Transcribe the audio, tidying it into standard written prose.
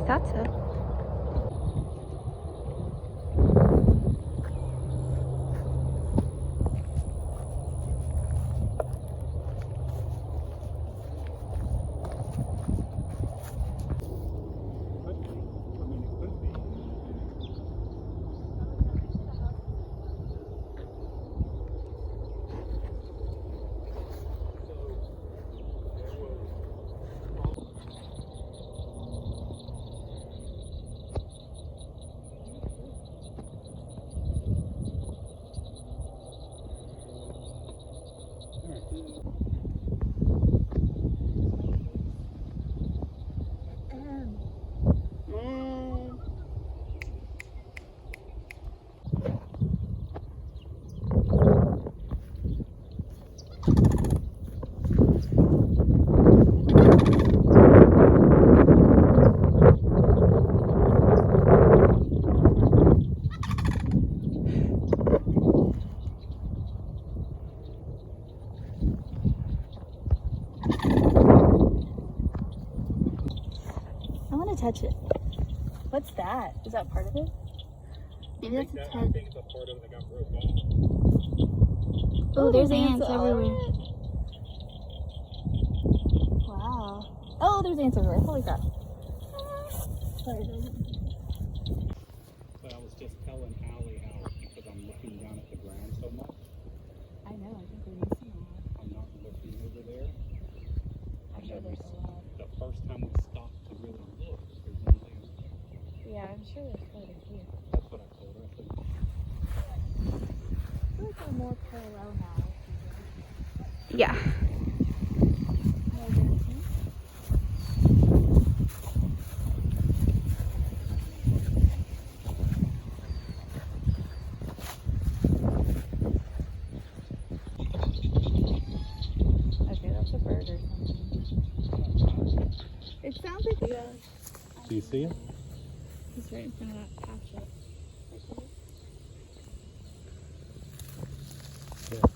thought so. Touch it. What's that? Is that part of it? Maybe that's its head. I think it's a part of it that got broke off. Oh, there's ants everywhere. Wow. Oh, there's ants everywhere. Holy crap. But I was just telling Allie how, because I'm looking down at the ground so much. I know, I think we're missing a lot. I'm not looking over there. I'm sure there's a lot. The first time we stopped to really look, there's nothing. Yeah, I'm sure there's further here. That's what I told her. I said, I feel like we're more parallel now. Yeah. Okay, that's a bird or something. It sounds like do you see it? he's right in front of that patch. Yeah.